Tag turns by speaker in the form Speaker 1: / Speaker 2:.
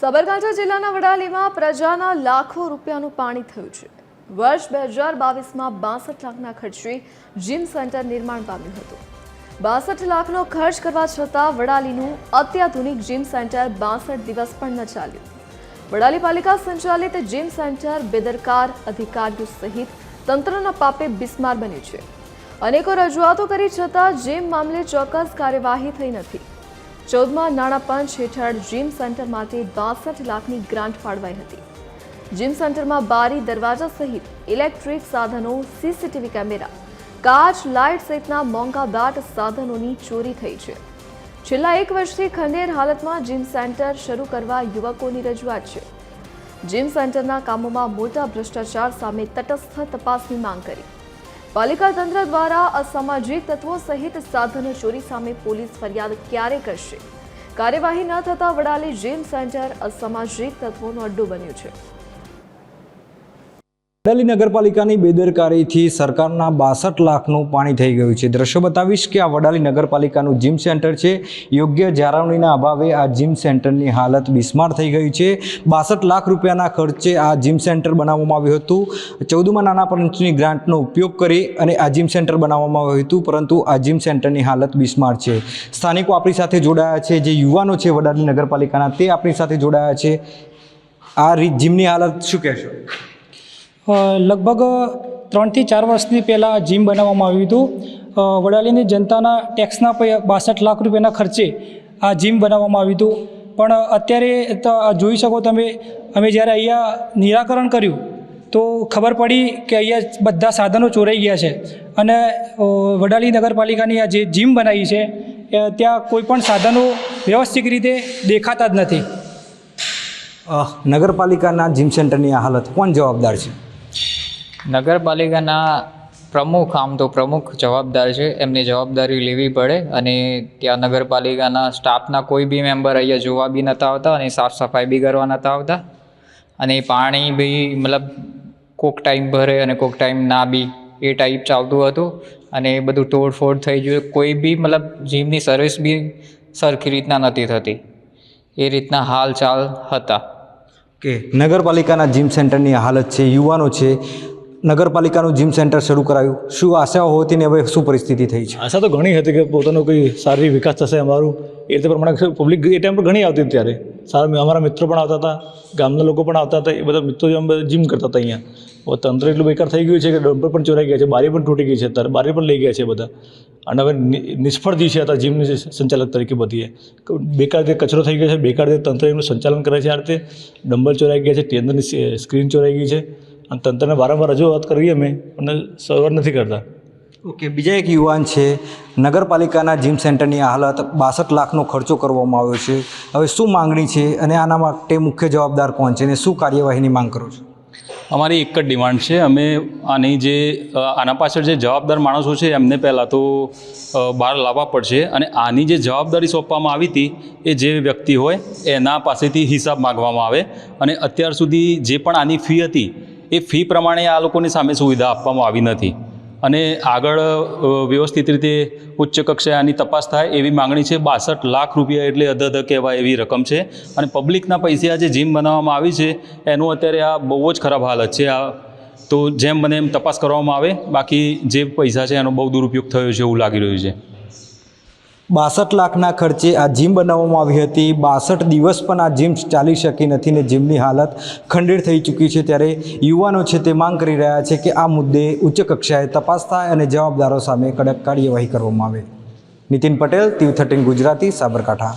Speaker 1: સાબરકાંઠા જિલ્લાના વડાલીમાં પ્રજાના લાખો રૂપિયાનું પાણી થયું છે। વર્ષ 2022માં 62 લાખના ખર્ચે જીમ સેન્ટર નિર્માણ પામ્યું હતું। 62 લાખનો ખર્ચ કરવા છતાં વડાલીનું અત્યાધુનિક જીમ સેન્ટર 62 દિવસ પણ ન ચાલ્યું। વડાલી પાલિકા સંચાલિત જીમ સેન્ટર બેદરકાર અધિકારીઓ સહિત તંત્રના પાપે બિસ્માર બન્યું છે। અનેકો રજૂઆતો કરી છતાં જીમ મામલે ચોક્કસ કાર્યવાહી થઈ નથી। 14મા નાણાં પંચ હેઠળ જીમ સેન્ટર માટે 62 લાખની ગ્રાન્ટ ફાળવાઈ હતી। જીમ સેન્ટરમાં બારી દરવાજા સહિત ઇલેક્ટ્રિક સાધનો, સીસીટીવી કેમેરા, કાચ, લાઇટ સહિતના મોંઘાદાટ સાધનોની ચોરી થઈ છે। છેલ્લા 1 વર્ષથી ખંડેર હાલતમાં જીમ સેન્ટર શરૂ કરવા યુવકોની રજૂઆત છે। જીમ સેન્ટરના કામોમાં મોટા ભ્રષ્ટાચાર સામે તટસ્થ તપાસની માંગ કરી। પાલિકા તંત્ર દ્વારા અસામાજિક તત્વો સહિત સાધનો ચોરી સામે પોલીસ ફરિયાદ ક્યારે કરશે? કાર્યવાહી ન થતા વડાલી જીમ સેન્ટર અસામાજિક તત્વોનો અડ્ડો બન્યું છે।
Speaker 2: વડાલી નગરપાલિકાની બેદરકારીથી સરકારના 62 લાખનું પાણી થઈ ગયું છે। દ્રશ્યો બતાવીશ કે આ વડાલી નગરપાલિકાનું જીમ સેન્ટર છે। યોગ્ય જાળવણીના અભાવે આ જીમ સેન્ટરની હાલત બિસ્માર થઈ ગઈ છે। 62 લાખ રૂપિયાના ખર્ચે આ જીમ સેન્ટર બનાવવામાં આવ્યું હતું। 14મા નાણાં પંચની ગ્રાન્ટનો ઉપયોગ કરી અને આ જીમ સેન્ટર બનાવવામાં આવ્યું હતું, પરંતુ આ જીમ સેન્ટરની હાલત બિસ્માર છે। સ્થાનિકો આપણી સાથે જોડાયા છે, જે યુવાનો છે વડાલી નગરપાલિકાના, તે આપણી સાથે જોડાયા છે। આ જીમની હાલત શું કહેશો?
Speaker 3: લગભગ 3 થી 4 વર્ષની પહેલાં જીમ બનાવવામાં આવ્યું હતું। વડાલીની જનતાના ટેક્સના 62 લાખ રૂપિયાના ખર્ચે આ જીમ બનાવવામાં આવ્યું હતું, પણ અત્યારે તો જોઈ શકો તમે, અમે જ્યારે અહીંયા નિરાકરણ કર્યું તો ખબર પડી કે અહીંયા બધા સાધનો ચોરાઈ ગયા છે અને વડાલી નગરપાલિકાની આ જે જીમ બનાવી છે ત્યાં કોઈ પણ સાધનો વ્યવસ્થિત રીતે દેખાતા જ નથી।
Speaker 2: નગરપાલિકાના જીમ સેન્ટરની આ હાલત કોણ જવાબદાર છે?
Speaker 4: નગરપાલિકાના પ્રમુખ, આમ તો પ્રમુખ જવાબદાર છે, એમની જવાબદારી લેવી પડે। અને ત્યાં નગરપાલિકાના સ્ટાફના કોઈ બી મેમ્બર અહીંયા જોવા બી નહોતા આવતા અને સાફ સફાઈ બી કરવા નહોતા આવતા। અને પાણી બી મતલબ કોઈક ટાઈમ ભરે અને કોઈક ટાઈમ ના બી, એ ટાઈપ ચાલતું હતું। અને એ બધું તોડફોડ થઈ ગયું। કોઈ બી મતલબ જીમની સર્વિસ બી સરખી રીતના નથી થતી, એ રીતના હાલ ચાલ હતા
Speaker 2: કે નગરપાલિકાના જીમ સેન્ટરની હાલત છે। યુવાનો છે, નગરપાલિકાનું જીમ સેન્ટર શરૂ કરાયું, શું આશાઓ હોતી ને હવે શું પરિસ્થિતિ થઈ છે?
Speaker 5: આશા તો ઘણી હતી કે પોતાનો કોઈ સારી વિકાસ થશે અમારું, એ રીતે પ્રમાણે પબ્લિક એ ટાઈમ પર ઘણી આવતી હતી। ત્યારે સારા અમારા મિત્રો પણ આવતા હતા, ગામના લોકો પણ આવતા હતા, એ બધા મિત્રો અમે જીમ કરતા હતા અહીંયા। તંત્ર એટલું બેકાર થઈ ગયું છે કે ડમ્પર પણ ચોરાઈ ગયા છે, બારી પણ તૂટી ગઈ છે, અત્યારે બારી પણ લઈ ગયા છે બધા। અને હવે નિષ્ફળ જી છે હતા જીમની સંચાલક તરીકે બધીએ, બેકાર રીતે કચરો થઈ ગયો છે, બેકાર રીતે તંત્ર એનું સંચાલન કરે છે। આ રીતે ડમ્બલ ચોરાઈ ગયા છે, ટેન્ડરની સ્ક્રીન ચોરાઈ ગઈ છે અને તંત્રને વારંવાર રજૂઆત કરવી અમે અને સવાર નથી કરતા।
Speaker 2: ઓકે, બીજા એક યુવાન છે, નગરપાલિકાના જીમ સેન્ટરની હાલત 62 લાખનો ખર્ચો કરવામાં આવ્યો છે, હવે શું માંગણી છે અને આના માટે મુખ્ય જવાબદાર કોણ છે અને શું કાર્યવાહીની માંગ કરો છો?
Speaker 6: અમારી એક જ ડિમાન્ડ છે, અમે આના પાછળ જે જવાબદાર માણસો છે એમને પહેલાં તો બહાર લાવવા પડશે અને આની જે જવાબદારી સોંપવામાં આવી હતી એ જે વ્યક્તિ હોય એના પાસેથી હિસાબ માગવામાં આવે। અને અત્યાર સુધી જે પણ આની ફી હતી એ ફી પ્રમાણે આ લોકોની સામે સુવિધા આપવામાં આવી નથી અને આગળ વ્યવસ્થિત રીતે ઉચ્ચ કક્ષાએ આની તપાસ થાય એવી માંગણી છે। 62 લાખ રૂપિયા એટલે અધધ કહેવાય એવી રકમ છે અને પબ્લિકના પૈસે આ જે જીમ બનાવવામાં આવી છે એનું અત્યારે આ બહુ જ ખરાબ હાલત છે। આ તો જેમ બને એમ તપાસ કરવામાં આવે, બાકી જે પૈસા છે એનો બહુ દુરુપયોગ થયો છે એવું લાગી રહ્યું છે।
Speaker 2: 62 લાખના ખર્ચે આ જીમ બનાવવામાં આવી હતી, 62 દિવસ પણ આ જીમ ચાલી શકી નથી ને જીમની હાલત ખંડેર થઈ ચૂકી છે। ત્યારે યુવાનો છે તે માંગ કરી રહ્યા છે કે આ મુદ્દે ઉચ્ચ કક્ષાએ તપાસ થાય અને જવાબદારો સામે કડક કાર્યવાહી કરવામાં આવે। નીતિન પટેલ, TV13 ગુજરાતી, સાબરકાંઠા।